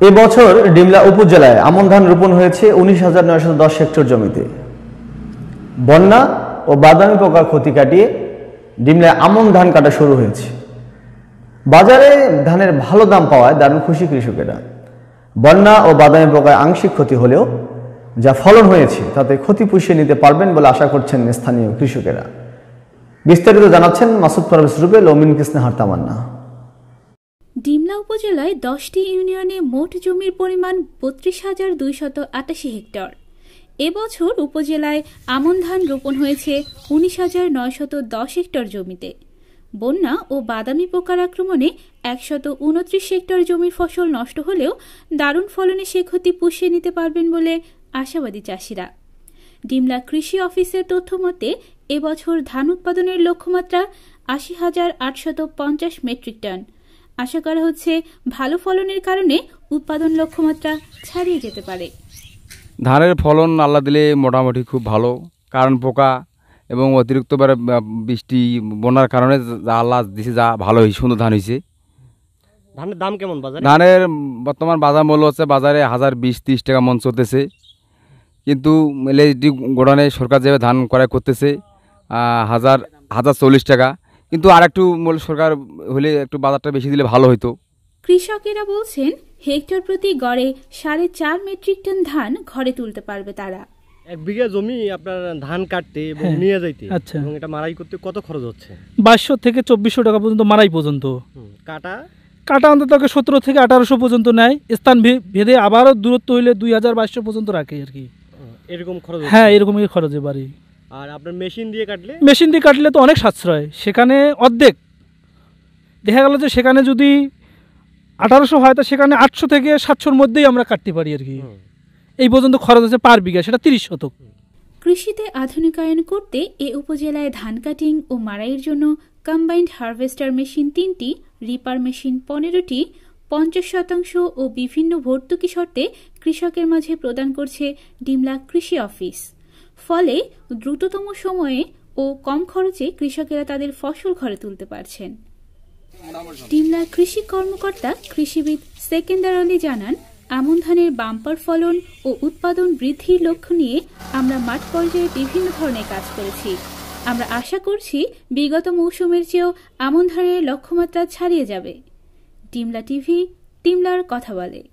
এবছর ডিমলা উপজেলায় আমন ধান রোপণ হয়েছে 19,910 হেক্টর জমিতে। বন্যা ও বাদামি পোকার ক্ষতি কাটিয়ে ডিমলায় আমন ধান কাটা শুরু হয়েছে। বাজারে ধানের ভালো দাম পাওয়ায় দারুণ খুশি কৃষকেরা। বন্যা ও বাদামি পোকায় আংশিক ক্ষতি হলেও যা ফলন হয়েছে তাতে ক্ষতি পুষিয়ে নিতে পারবেন বলে আশা করছেন স্থানীয় কৃষকেরা। বিস্তারিত জানাচ্ছেন মাসুদ পারভেজ রুবেল ও মিনকিস নেহার তামান্না। ডিমলা উপজেলায় 10টি ইউনিয়নে মোট জমির পরিমাণ 32,288 হেক্টর। এবছর উপজেলায় আমন ধান রোপণ হয়েছে 19,910 হেক্টর জমিতে। বন্যা ও বাদামি পোকার আক্রমণে 129 হেক্টর জমির ফসল নষ্ট হলেও দারুণ ফলনে সে ক্ষতি পুষিয়ে নিতে পারবেন বলে আশাবাদী চাষিরা। ডিমলা কৃষি অফিসের তথ্য মতে এবছর ধান উৎপাদনের লক্ষ্যমাত্রা 80,850 মেট্রিক টন। আশা করা হচ্ছে ভালো ফলনের কারণে উৎপাদন লক্ষ্যমাত্রা ছাড়িয়ে যেতে পারে। ধানের ফলন আল্লাহ দিলে মোটামুটি খুব ভালো, কারণ পোকা এবং অতিরিক্ত বৃষ্টি বন্যার কারণে যা আল্লাহ দিছে যা ভালো হয়েছে, সুন্দর ধান হয়েছে। ধানের দাম কেমন বাজারে? ধানের বর্তমান বাজার মূল্য হচ্ছে বাজারে 1,020-30 টাকা মন চলতেছে, কিন্তু এলএসডি গোডাউনে সরকার যেভাবে ধান ক্রয় করতেছে 1,040 টাকা, কিন্তু আর একটু সরকার হলে একটু বাজারটা বেশি দিলে ভালো হতো। কৃষকেরা বলছেন হেক্টর প্রতি গড়ে 4.5 মেট্রিক টন ধান ঘরে তুলতে পারবে তারা। 1 বিঘা জমি আপনার ধান কাটতে এবং নিয়ে যাইতে এবং এটা মারাই করতে কত খরচ হচ্ছে? 2200 থেকে 2400 টাকা পর্যন্ত মারাই পর্যন্ত। কাটা অন্তত 17 থেকে 1800 পর্যন্ত নেয়। স্থান ভেদে আবারও দূরত্ব হইলে 2200 পর্যন্ত রাখে আর কি। এরকম খরচ? হ্যাঁ, এরকমই খরচে বাড়ি। আর আপনার মেশিন দিয়ে কাটলে? মেশিন দিয়ে কাটলে তো অনেক সাশ্রয়, সেখানে অর্ধেক। দেখা গেল যে সেখানে যদি 1800 হয় তো সেখানে 800 থেকে 700-র মধ্যেই আমরা কাটতে পারি আর কি। এই পর্যন্ত খরচ আছে পার বিঘা, সেটা 30 শতক। কৃষিতে আধুনিকায়ন করতে এ উপজেলায় ধান কাটিং ও মাড়াইয়ের জন্য কম্বাইন্ড হারভেস্টার মেশিন 3টি, রিপার মেশিন 15টি, 50% ও বিভিন্ন ভর্তুকি শর্তে কৃষকের মাঝে প্রদান করছে ডিমলা কৃষি অফিস। ফলে দ্রুততম সময়ে ও কম খরচে কৃষকেরা তাদের ফসল ঘরে তুলতে পারছেন। ডিমলা কৃষি কর্মকর্তা কৃষিবিদ সেকেন্দার আলী জানান, আমন ধানের বাম্পার ফলন ও উৎপাদন বৃদ্ধির লক্ষ্য নিয়ে আমরা মাঠ পর্যায়ে বিভিন্ন ধরনের কাজ করেছি। আমরা আশা করছি বিগত মৌসুমের চেয়েও আমন ধানের লক্ষ্যমাত্রা ছাড়িয়ে যাবে। ডিমলা টিভি, ডিমলার কথা বলে।